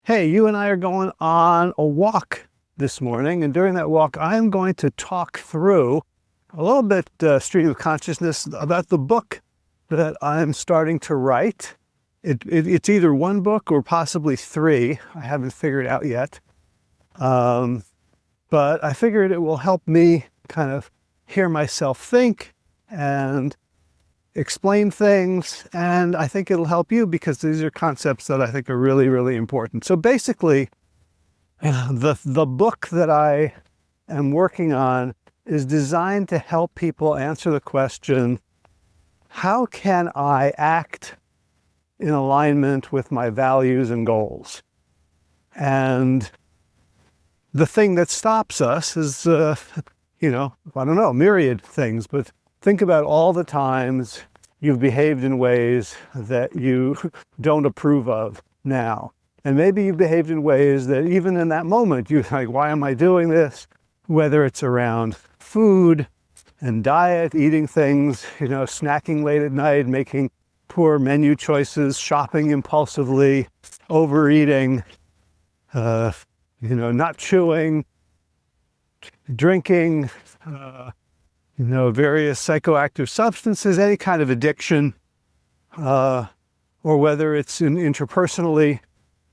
Hey, you and I are going on a walk this morning, and during that walk, I'm going to talk through a little bit stream of consciousness about the book that I'm starting to write. It's either one book or possibly three. I haven't figured out yet. But I figured it will help me kind of hear myself think and explain things, and I think it'll help you because these are concepts that I think are really, really important. So basically, the book that I am working on is designed to help people answer the question, how can I act in alignment with my values and goals? And the thing that stops us is, I don't know, myriad things, but think about all the times you've behaved in ways that you don't approve of now. And maybe you've behaved in ways that even in that moment, you're like, why am I doing this? Whether it's around food and diet, eating things, snacking late at night, making poor menu choices, shopping impulsively, overeating, not chewing, drinking, various psychoactive substances, any kind of addiction, or whether it's interpersonally.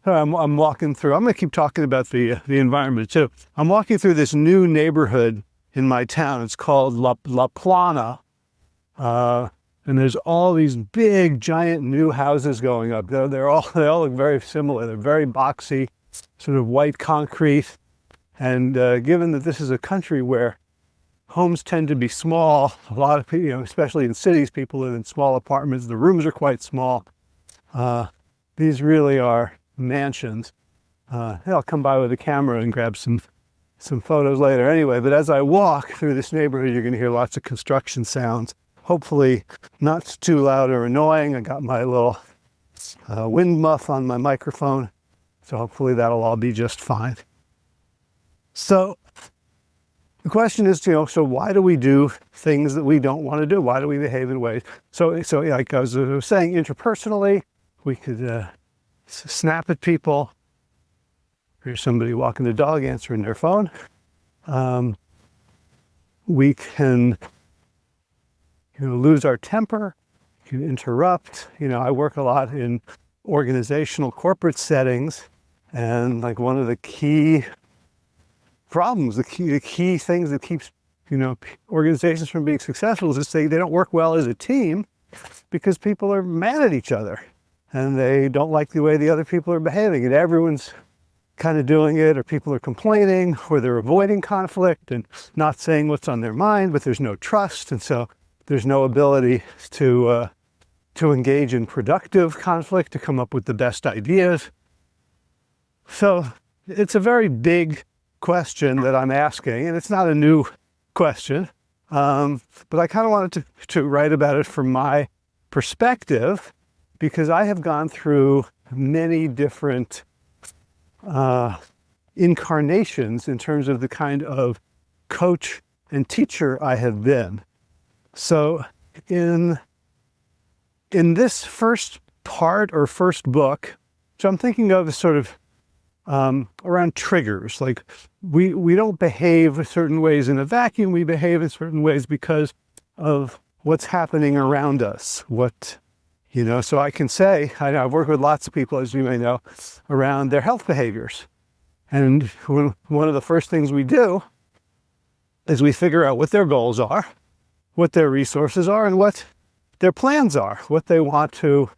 I'm walking through, I'm going to keep talking about the environment too. I'm walking through this new neighborhood in my town. It's called La Plana. And there's all these big, giant new houses going up. They all look very similar. They're very boxy, sort of white concrete. And given that this is a country where homes tend to be small, a lot of people, especially in cities, people live in small apartments. The rooms are quite small. These really are mansions. I'll come by with a camera and grab some photos later. Anyway, but as I walk through this neighborhood, you're going to hear lots of construction sounds. Hopefully not too loud or annoying. I got my little wind muff on my microphone, so hopefully that'll all be just fine. So the question is, so why do we do things that we don't want to do? Why do we behave in ways? So like I was saying, interpersonally, we could snap at people. Here's somebody walking the dog, answering their phone. We can, lose our temper, can interrupt. I work a lot in organizational corporate settings, and like one of the key problems, the key things that keeps organizations from being successful is they don't work well as a team because people are mad at each other and they don't like the way the other people are behaving, and everyone's kind of doing it, or people are complaining, or they're avoiding conflict and not saying what's on their mind, but there's no trust, and so there's no ability to engage in productive conflict, to come up with the best ideas. So it's a very big question that I'm asking, and it's not a new question, but I kind of wanted to write about it from my perspective, because I have gone through many different incarnations in terms of the kind of coach and teacher I have been. So in this first part or first book, so I'm thinking of as sort of around triggers. Like we don't behave certain ways in a vacuum. We behave in certain ways because of what's happening around us. So I can say, I've worked with lots of people, as you may know, around their health behaviors. And one of the first things we do is we figure out what their goals are, what their resources are, and what their plans are, what they want to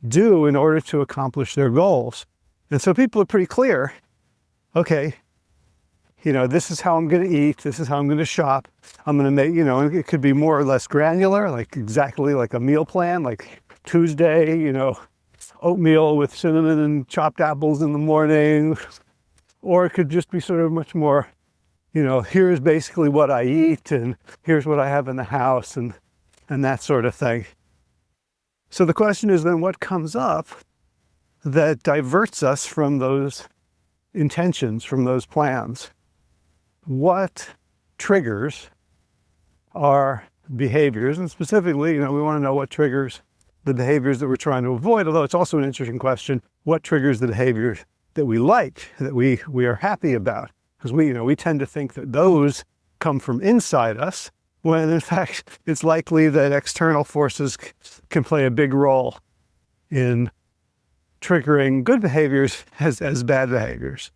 do in order to accomplish their goals. And so people are pretty clear, okay, this is how I'm going to eat, this is how I'm going to shop, I'm going to make, it could be more or less granular, like exactly like a meal plan, like Tuesday, oatmeal with cinnamon and chopped apples in the morning, or it could just be sort of much more, here's basically what I eat, and here's what I have in the house, and that sort of thing. So the question is then, what comes up that diverts us from those intentions, from those plans? What triggers our behaviors? And specifically, we want to know what triggers the behaviors that we're trying to avoid, although it's also an interesting question, what triggers the behaviors like, that we are happy about, because we tend to think that those come from inside us, when in fact it's likely that external forces can play a big role in triggering good behaviors as bad behaviors.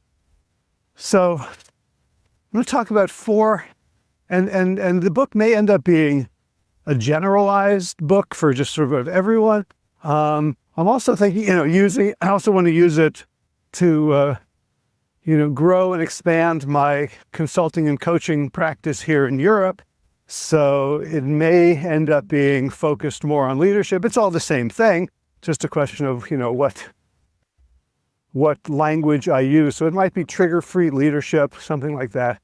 So I'm going to talk about four, and the book may end up being a generalized book for just sort of everyone. I'm also thinking, I also want to use it to, grow and expand my consulting and coaching practice here in Europe. So it may end up being focused more on leadership. It's all the same thing, just a question of, what language I use. So it might be trigger-free leadership, something like that.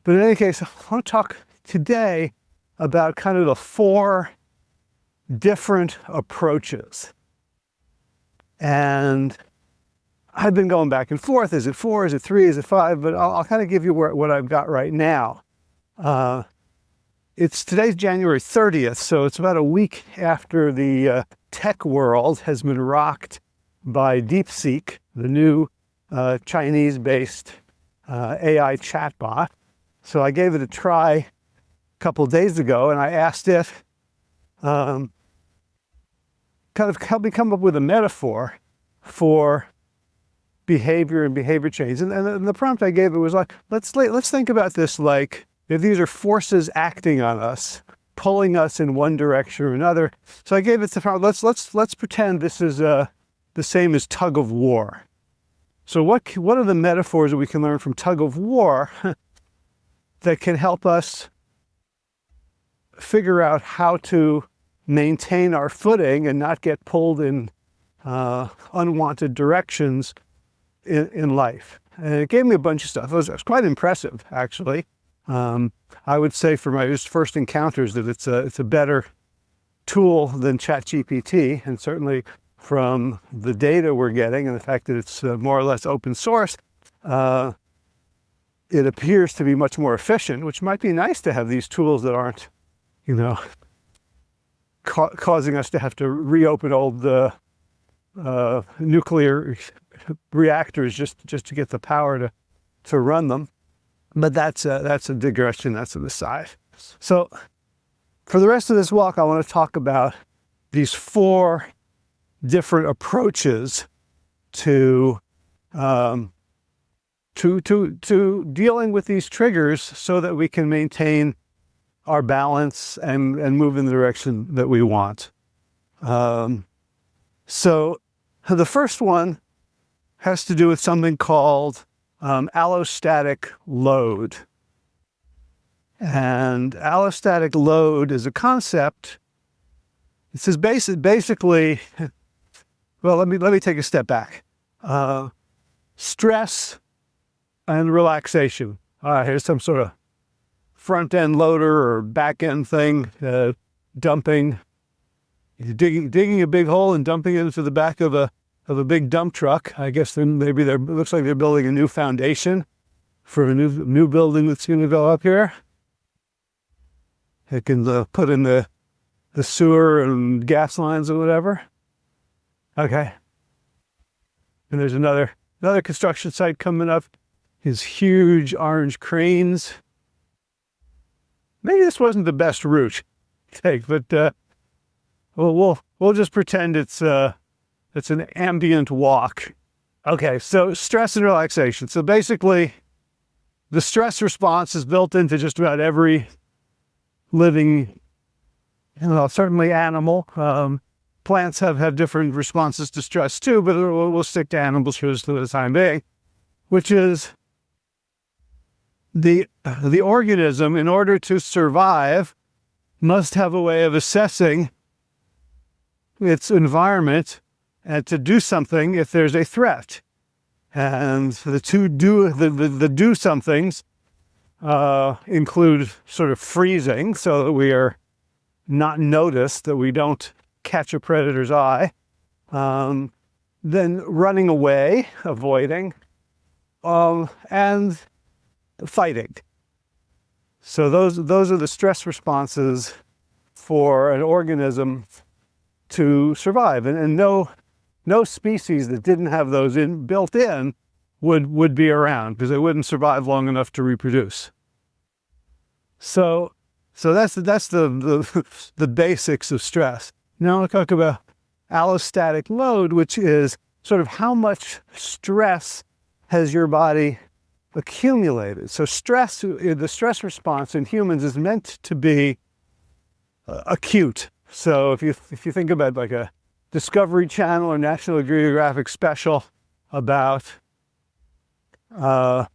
But in any case, I want to talk today about kind of the four different approaches. And I've been going back and forth. Is it 4? Is it 3? Is it 5? But I'll kind of give you what I've got right now. Today's January 30th, so it's about a week after the tech world has been rocked by DeepSeek, the new Chinese-based AI chatbot. So I gave it a try a couple days ago, and I asked it kind of help me come up with a metaphor for behavior and behavior change. And the prompt I gave it was like, let's think about this like if these are forces acting on us, pulling us in one direction or another. So I gave it the prompt, let's pretend this is the same as tug of war. So what are the metaphors that we can learn from tug of war that can help us figure out how to maintain our footing and not get pulled in unwanted directions in life? And it gave me a bunch of stuff. It was quite impressive, actually. I would say for my first encounters that it's a better tool than ChatGPT, and certainly from the data we're getting and the fact that it's more or less open source, it appears to be much more efficient, which might be nice to have these tools that aren't, causing us to have to reopen old nuclear reactors just to get the power to run them. But that's a digression, that's an aside. So for the rest of this walk, I want to talk about these four different approaches to dealing with these triggers so that we can maintain our balance and move in the direction that we want. So the first one has to do with something called allostatic load. And allostatic load is a concept. It says basically, well, let me take a step back. Stress and relaxation. Here's some sort of front-end loader or back-end thing, dumping, digging a big hole and dumping it into the back of a big dump truck. I guess it looks like they're building a new foundation for a new building that's going to go up here. It can put in the sewer and gas lines or whatever. Okay. And there's another construction site coming up. His huge orange cranes. Maybe this wasn't the best route to take, but we'll just pretend it's an ambient walk. Okay, so stress and relaxation. So basically, the stress response is built into just about every living, certainly animal. Plants have different responses to stress too, but we'll stick to animals for the time being, which is the organism, in order to survive, must have a way of assessing its environment and to do something if there's a threat. And the do somethings include sort of freezing so that we are not noticed, that we don't catch a predator's eye, then running away, avoiding, and fighting. So those are the stress responses for an organism to survive. And no species that didn't have those built in would be around because they wouldn't survive long enough to reproduce. So that's the basics of stress. Now I'll talk about allostatic load, which is sort of how much stress has your body accumulated. So stress, the stress response in humans is meant to be acute. So if you think about like a Discovery Channel or National Geographic special about animals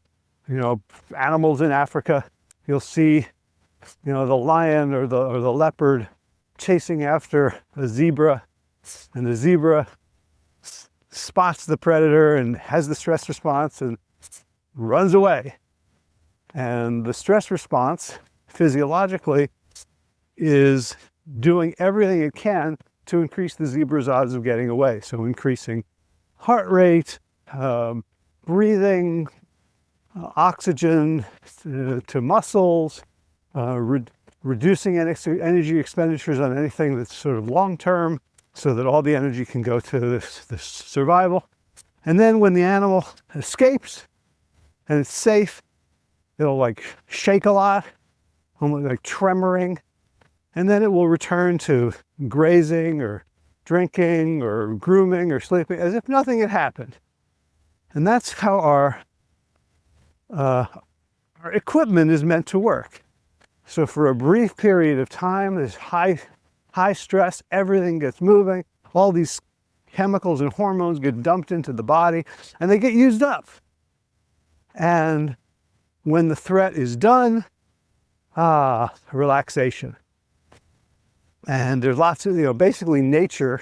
in Africa, you'll see the lion or the leopard chasing after a zebra, and the zebra spots the predator and has the stress response and runs away. And the stress response physiologically is doing everything it can to increase the zebra's odds of getting away. So increasing heart rate, breathing, oxygen to muscles, reducing energy expenditures on anything that's sort of long-term so that all the energy can go to this survival. And then when the animal escapes and it's safe, it'll like shake a lot, almost like tremoring, and then it will return to grazing or drinking or grooming or sleeping as if nothing had happened. And that's how our equipment is meant to work. So for a brief period of time, there's high stress, everything gets moving, all these chemicals and hormones get dumped into the body, and they get used up. And when the threat is done, relaxation. And there's lots of, basically nature,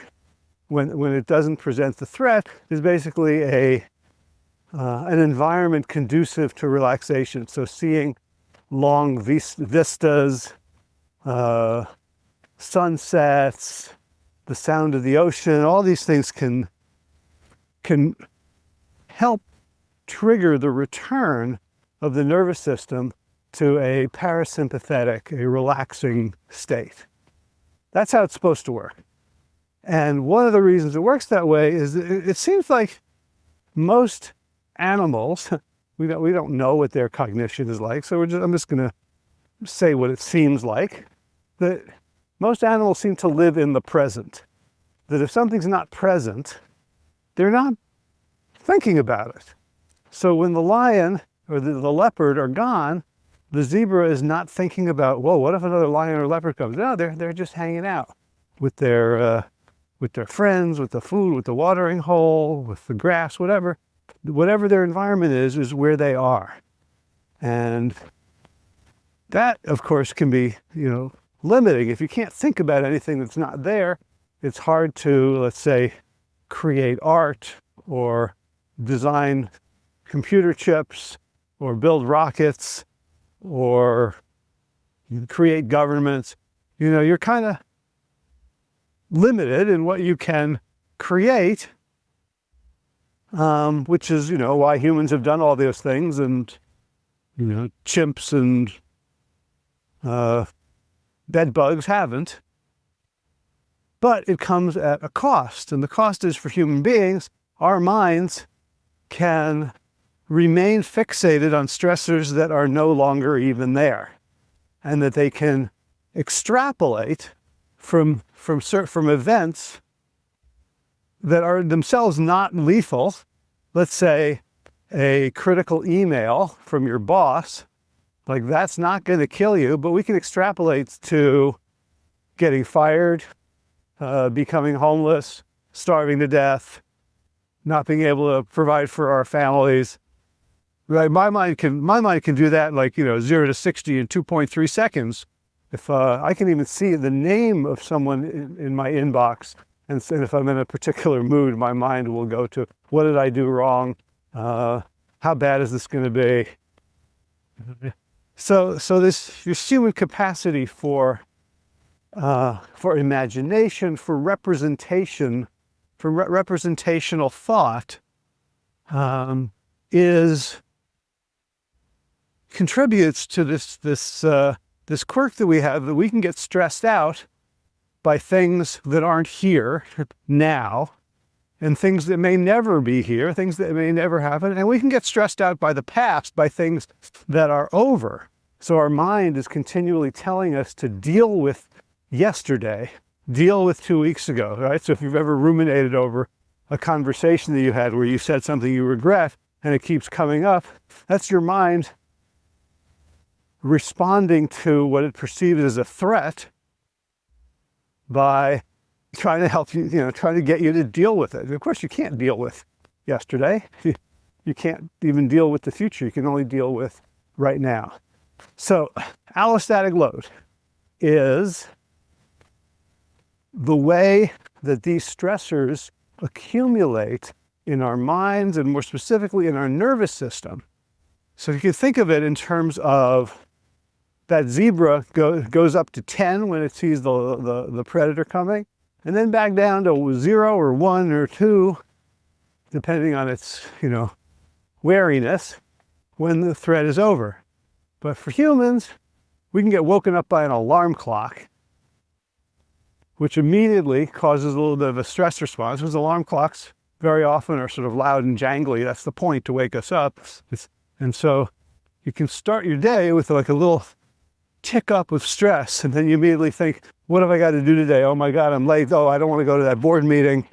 when it doesn't present the threat, is basically an environment conducive to relaxation. So seeing long vistas, sunsets, the sound of the ocean, all these things can help trigger the return of the nervous system to a parasympathetic, a relaxing state. That's how it's supposed to work. And one of the reasons it works that way is it seems like most animals, we don't know what their cognition is like, so I'm just going to say what it seems like, that most animals seem to live in the present. That if something's not present, they're not thinking about it. So when the lion or the leopard are gone, the zebra is not thinking about, whoa, what if another lion or leopard comes? No, they're just hanging out with their friends, with the food, with the watering hole, with the grass, whatever their environment is where they are. And that, of course, can be, limiting. If you can't think about anything that's not there, it's hard to, let's say, create art or design computer chips or build rockets or create governments. You're kind of limited in what you can create, which is, why humans have done all those things, and, chimps and bed bugs haven't. But it comes at a cost, and the cost is for human beings, our minds can remain fixated on stressors that are no longer even there, and that they can extrapolate from events that are themselves not lethal. Let's say a critical email from your boss, like that's not going to kill you, but we can extrapolate to getting fired, becoming homeless, starving to death, not being able to provide for our families. Right? My mind can do that in 0 to 60 in 2.3 seconds. If I can even see the name of someone in my inbox, and if I'm in a particular mood, my mind will go to, what did I do wrong? How bad is this going to be? So this human capacity for imagination, for representation, for representational thought, contributes to this quirk that we have, that we can get stressed out by things that aren't here now, and things that may never be here, things that may never happen. And we can get stressed out by the past, by things that are over. So our mind is continually telling us to deal with yesterday, deal with 2 weeks ago, right? So if you've ever ruminated over a conversation that you had where you said something you regret and it keeps coming up, that's your mind responding to what it perceives as a threat by trying to help you, trying to get you to deal with it. Of course, you can't deal with yesterday. You can't even deal with the future. You can only deal with right now. So allostatic load is the way that these stressors accumulate in our minds and more specifically in our nervous system. So you can think of it in terms of that zebra goes up to 10 when it sees the predator coming, and then back down to 0 or 1 or 2, depending on its, wariness when the threat is over. But for humans, we can get woken up by an alarm clock, which immediately causes a little bit of a stress response, because alarm clocks very often are sort of loud and jangly. That's the point, to wake us up. And so you can start your day with like a little tick up of stress, and then you immediately think, what have I got to do today? Oh my God, I'm late. Oh, I don't want to go to that board meeting.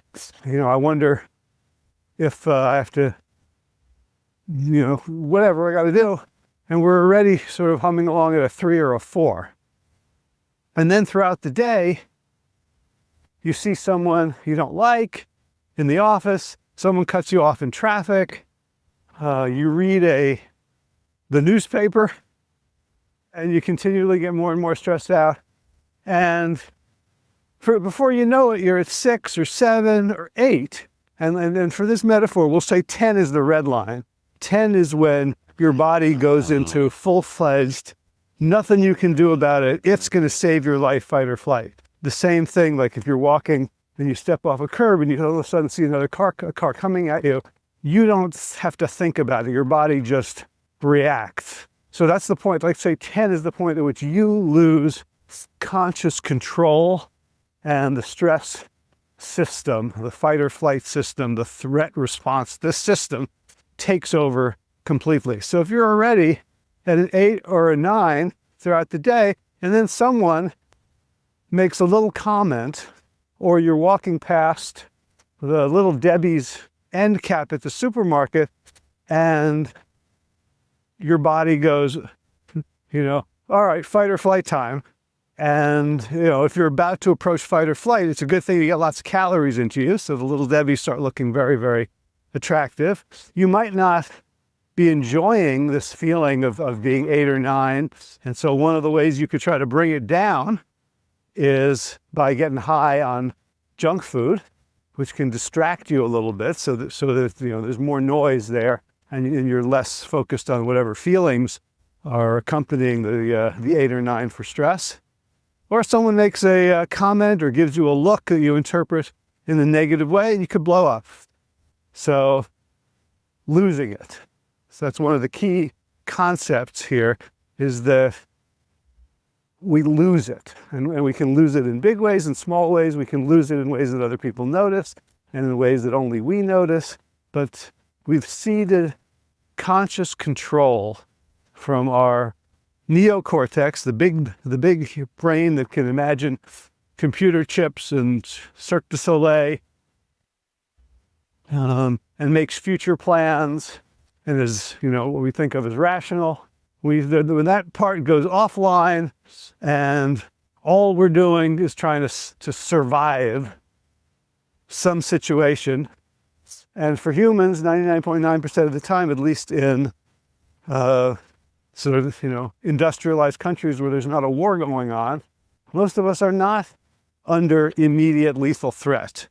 I wonder if I have to, whatever I got to do. And we're already sort of humming along at a 3 or a 4. And then throughout the day, you see someone you don't like in the office, someone cuts you off in traffic, you read the newspaper, and you continually get more and more stressed out. And before you know it, you're at 6 or 7 or 8. And for this metaphor, we'll say 10 is the red line. 10 is when your body goes into full-fledged, nothing you can do about it. It's going to save your life, fight or flight. The same thing, like if you're walking and you step off a curb and you all of a sudden see another car coming at you, you don't have to think about it. Your body just reacts. So that's the point. Like say 10 is the point at which you lose conscious control, and the stress system, the fight or flight system, the threat response, this system takes over completely. So if you're already at an 8 or a 9 throughout the day, and then someone makes a little comment, or you're walking past the Little Debbie's end cap at the supermarket, and your body goes, all right, fight or flight time. And, if you're about to approach fight or flight, it's a good thing you get lots of calories into you. So the Little Debbies start looking very, very attractive. You might not be enjoying this feeling of being 8 or 9. And so one of the ways you could try to bring it down is by getting high on junk food, which can distract you a little bit so that there's more noise there, and you're less focused on whatever feelings are accompanying the 8 or 9 for stress. Or someone makes a comment or gives you a look that you interpret in a negative way, and you could blow up. So losing it. So that's one of the key concepts here, is that we lose it. And we can lose it in big ways and small ways. We can lose it in ways that other people notice and in ways that only we notice. But we've ceded conscious control from our neocortex, the big brain that can imagine computer chips and Cirque du Soleil, and makes future plans, and is, what we think of as rational. When that part goes offline, and all we're doing is trying to survive some situation. And for humans, 99.9% of the time, at least in industrialized countries where there's not a war going on, most of us are not under immediate lethal threat.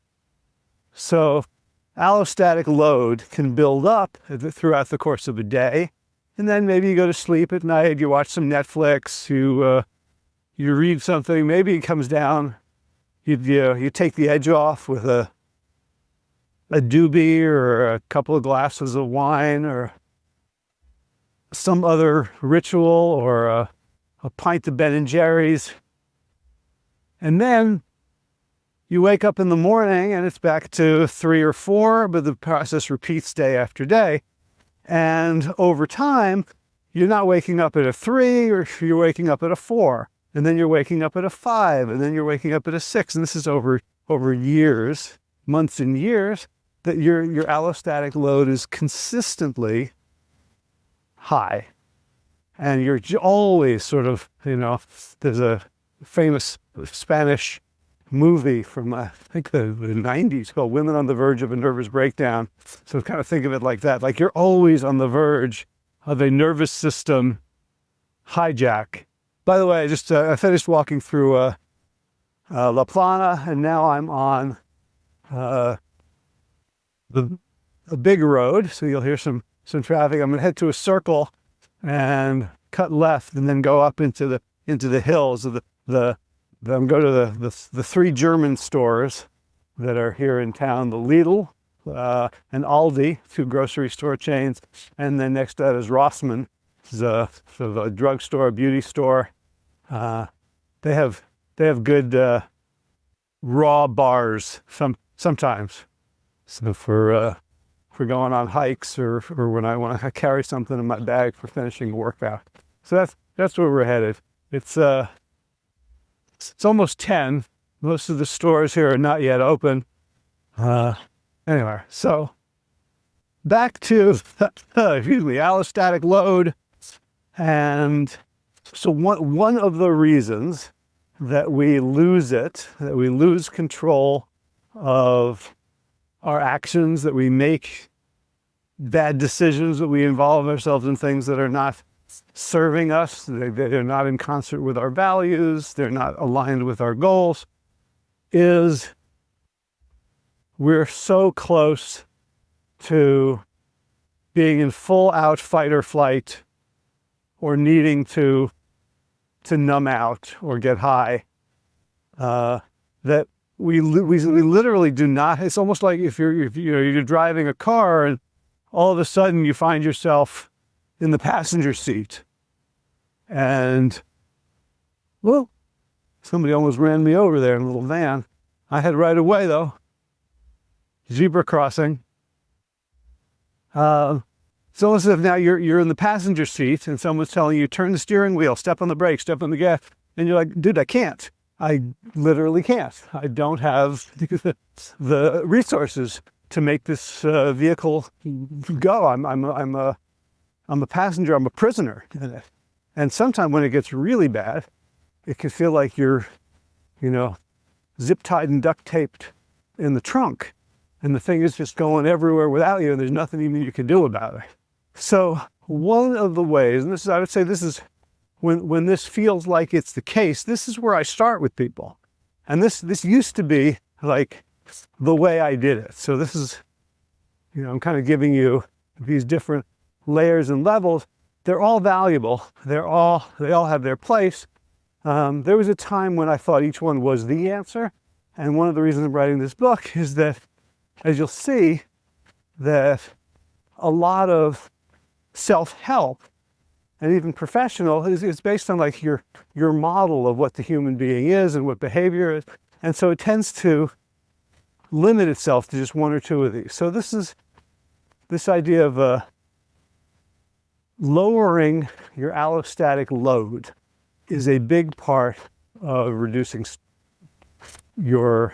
So allostatic load can build up throughout the course of a day, and then maybe you go to sleep at night, you watch some Netflix, you read something, maybe it comes down, you take the edge off with a doobie or a couple of glasses of wine or some other ritual, or a pint of Ben and Jerry's. And then you wake up in the morning and it's back to 3 or 4, but the process repeats day after day. And over time, you're not waking up at a 3, or you're waking up at a 4, and then you're waking up at a 5, and then you're waking up at a 6. And this is over years, months and years, that your allostatic load is consistently high. And you're always sort of, there's a famous Spanish movie from, I think, the 90s called Women on the Verge of a Nervous Breakdown. So kind of think of it like that. Like you're always on the verge of a nervous system hijack. By the way, I finished walking through La Plana, and now I'm on a big road. So you'll hear some traffic. I'm going to head to a circle and cut left, and then go up into the hills of go to the 3 German stores that are here in town: the Lidl and Aldi, 2 grocery store chains, and then next to that is Rossmann, a drugstore, a beauty store. They have good raw bars sometimes. So for going on hikes, or when I want to carry something in my bag for finishing a workout. So that's where we're headed. It's almost 10. Most of the stores here are not yet open. Anyway, so back to allostatic load. And so one of the reasons that we lose control of our actions, that we make bad decisions, that we involve ourselves in things that are not serving us, they're not in concert with our values, they're not aligned with our goals, is we're so close to being in full out fight or flight, or needing to numb out or get high, that we literally do not. It's almost like if you're driving a car and all of a sudden you find yourself in the passenger seat, and well, somebody almost ran me over there in a little van. I had right away though. Zebra crossing. It's almost as if now you're in the passenger seat and someone's telling you, turn the steering wheel, step on the brake, step on the gas. And you're like, dude, I can't. I literally can't. I don't have the resources to make this vehicle go. I'm a passenger. I'm a prisoner in it. And sometimes when it gets really bad, it can feel like you're, zip tied and duct taped in the trunk. And the thing is just going everywhere without you, and there's nothing even you can do about it. So one of the ways, and I would say this is when this feels like it's the case, this is where I start with people. And this used to be like the way I did it. So this is, I'm kind of giving you these different layers and levels. They're all valuable. They all have their place. There was a time when I thought each one was the answer. And one of the reasons I'm writing this book is that, as you'll see, that a lot of self-help and even professional is based on like your model of what the human being is and what behavior is. And so it tends to limit itself to just one or two of these. So this idea of lowering your allostatic load is a big part of reducing your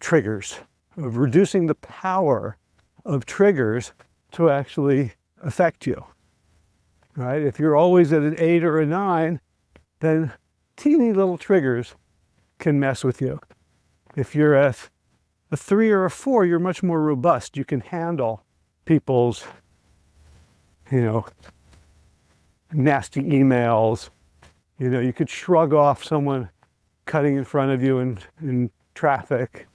triggers, of reducing the power of triggers to actually affect you, right? If you're always at an 8 or a 9, then teeny little triggers can mess with you. If you're at a 3 or a 4, you're much more robust. You can handle people's, nasty emails. You could shrug off someone cutting in front of you in traffic.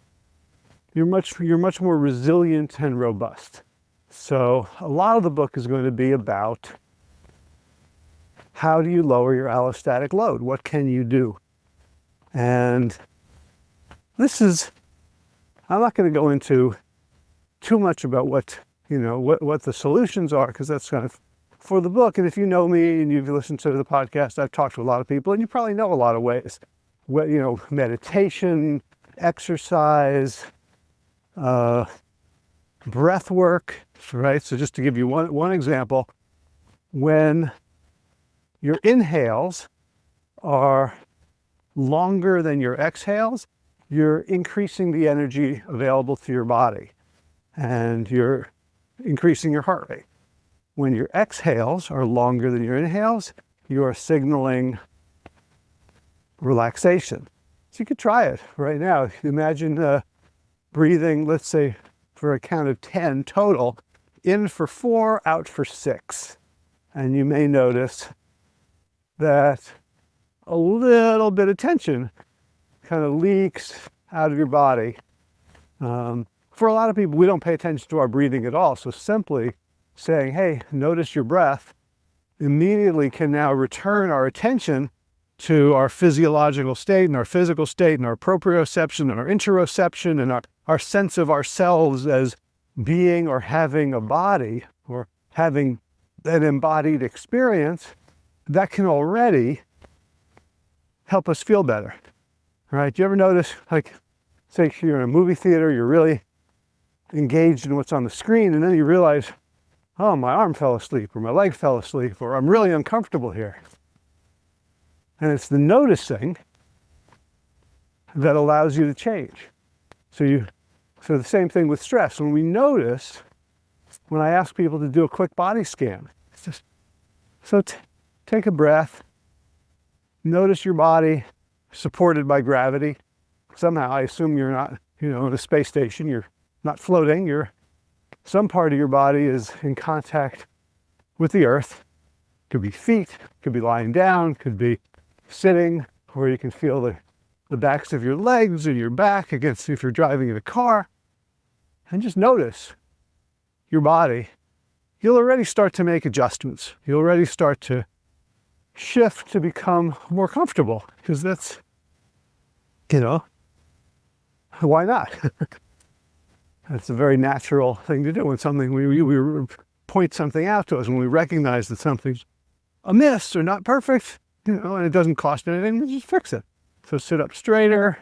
You're much more resilient and robust. So a lot of the book is going to be about how do you lower your allostatic load? What can you do? And I'm not going to go into too much about what the solutions are, because that's kind of for the book. And if you know me and you've listened to the podcast, I've talked to a lot of people, and you probably know a lot of ways. Meditation, exercise, breath work, right? So just to give you one example, when your inhales are longer than your exhales, you're increasing the energy available to your body and you're increasing your heart rate. When your exhales are longer than your inhales, you are signaling relaxation. So you could try it right now. Imagine breathing, let's say, for a count of 10 total, in for 4, out for 6. And you may notice that a little bit of tension kind of leaks out of your body. For a lot of people, we don't pay attention to our breathing at all. So simply saying, hey, notice your breath, immediately can now return our attention to our physiological state and our physical state and our proprioception and our interoception and our sense of ourselves as being or having a body or having an embodied experience. That can already help us feel better, right? Do you ever notice, like, say you're in a movie theater, you're really engaged in what's on the screen, and then you realize, oh, my arm fell asleep, or my leg fell asleep, or I'm really uncomfortable here. And it's the noticing that allows you to change. So the same thing with stress. When we notice, when I ask people to do a quick body scan, it's just, take a breath, notice your body supported by gravity. Somehow, I assume you're not, in a space station, you're not floating, some part of your body is in contact with the earth. Could be feet, could be lying down, could be sitting, where you can feel the backs of your legs or your back against if you're driving in a car. And just notice your body. You'll already start to make adjustments. You'll already start to shift to become more comfortable, because that's, why not? That's a very natural thing to do when something, we point something out to us, when we recognize that something's amiss or not perfect, and it doesn't cost anything, we just fix it. So sit up straighter,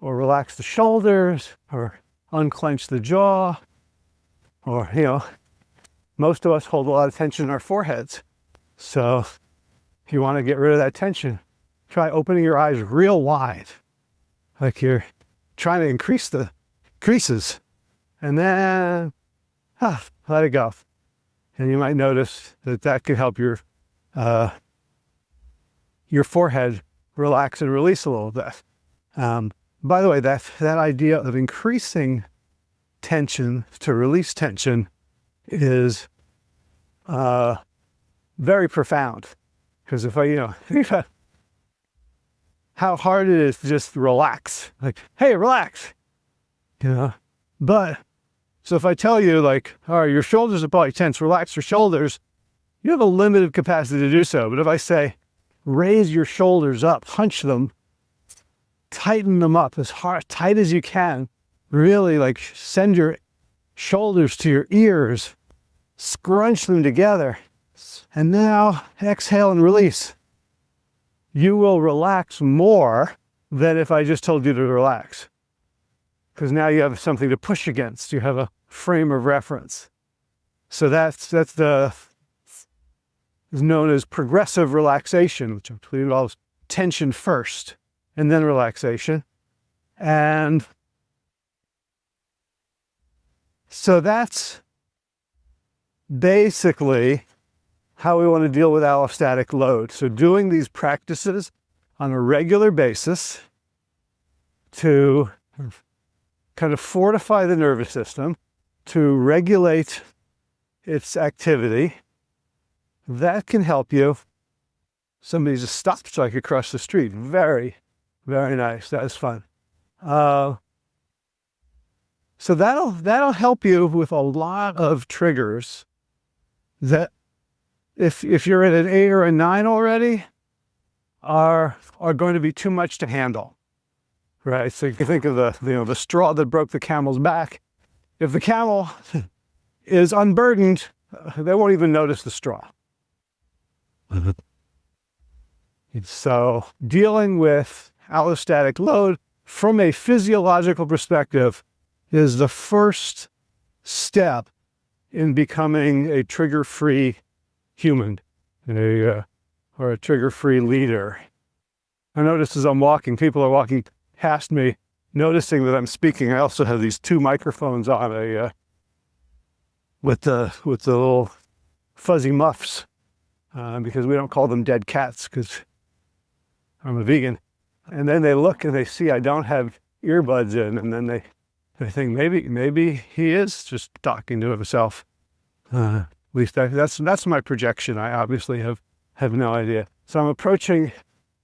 or relax the shoulders, or unclench the jaw, or, most of us hold a lot of tension in our foreheads. So if you want to get rid of that tension, try opening your eyes real wide, like you're trying to increase the creases, and then let it go. And you might notice that could help your forehead relax and release a little bit. By the way, that idea of increasing tension to release tension is very profound. Because if I, think about how hard it is to just relax, like, hey, relax, But, so if I tell you, like, all right, your shoulders are probably tense, relax your shoulders, you have a limited capacity to do so. But if I say, raise your shoulders up, hunch them, tighten them up as tight as you can, really, like, send your shoulders to your ears, scrunch them together, and now exhale and release. You will relax more than if I just told you to relax. Because now you have something to push against. You have a frame of reference. So that's is known as progressive relaxation, which involves tension first and then relaxation. And so that's basically how we want to deal with allostatic load. So doing these practices on a regular basis to kind of fortify the nervous system, to regulate its activity, that can help you. Somebody just stopped so I could cross the street. Very, very nice. That was fun. So that'll help you with a lot of triggers that if you're at an 8 or a 9 already, are going to be too much to handle. Right? So you can think of the straw that broke the camel's back. If the camel is unburdened, they won't even notice the straw. So dealing with allostatic load from a physiological perspective, is the first step in becoming a trigger-free human, or a trigger-free leader. I notice as I'm walking, people are walking past me, noticing that I'm speaking. I also have these two microphones on, with the little fuzzy muffs, because we don't call them dead cats because I'm a vegan. And then they look and they see I don't have earbuds in, and then they think maybe he is just talking to himself. At least that's my projection. I obviously have no idea. So I'm approaching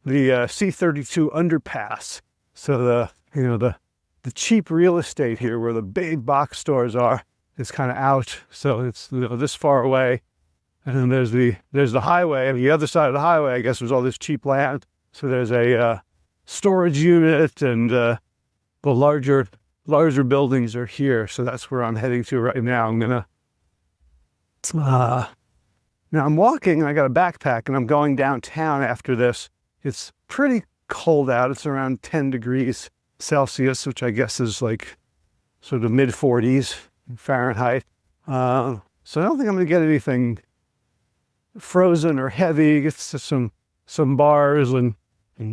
the C-32 underpass. So the cheap real estate here, where the big box stores are, is kind of out. So it's this far away, and then there's the highway. And the other side of the highway, I guess, there's all this cheap land. So there's a storage unit, and the larger buildings are here. So that's where I'm heading to right now. Now I'm walking, and I got a backpack, and I'm going downtown after this. It's pretty cold out. It's around 10 degrees Celsius, which I guess is like sort of mid 40s Fahrenheit. So I don't think I'm going to get anything frozen or heavy. It's just some bars and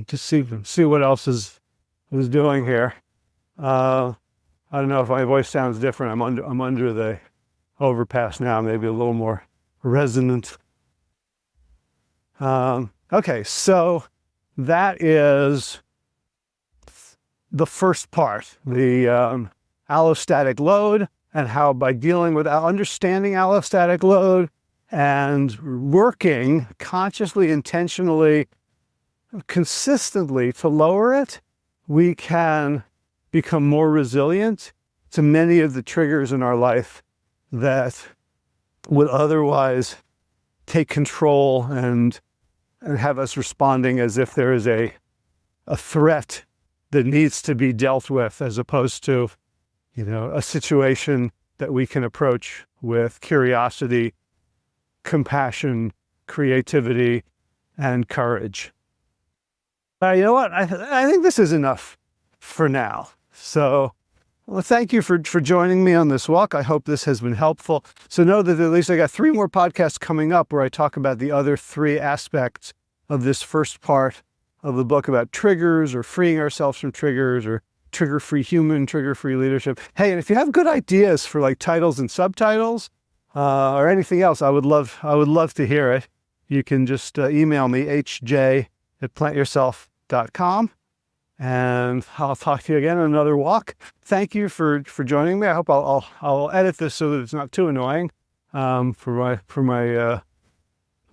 just see what else is doing here. I don't know if my voice sounds different. I'm under the overpass now, maybe a little more resonant. Okay, so that is the first part, the allostatic load, and how by dealing with understanding allostatic load and working consciously, intentionally, consistently to lower it, we can become more resilient to many of the triggers in our life that would otherwise take control and have us responding as if there is a threat that needs to be dealt with, as opposed to, a situation that we can approach with curiosity, compassion, creativity, and courage. You know what? I think this is enough for now. So, well, thank you for joining me on this walk. I hope this has been helpful. So know that at least I got 3 more podcasts coming up where I talk about the other 3 aspects of this first part of the book about triggers, or freeing ourselves from triggers, or trigger-free human, trigger-free leadership. Hey, and if you have good ideas for like titles and subtitles, or anything else, I would love to hear it. You can just email me, hj@plantyourself.com. And I'll talk to you again on another walk. Thank you for joining me. I hope I'll edit this so that it's not too annoying, for my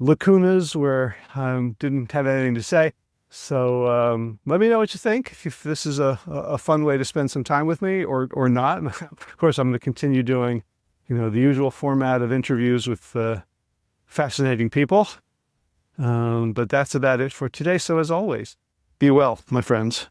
lacunas where I didn't have anything to say. So let me know what you think, if this is a fun way to spend some time with me or not. And of course, I'm going to continue doing the usual format of interviews with fascinating people. But that's about it for today. So as always, be well, my friends.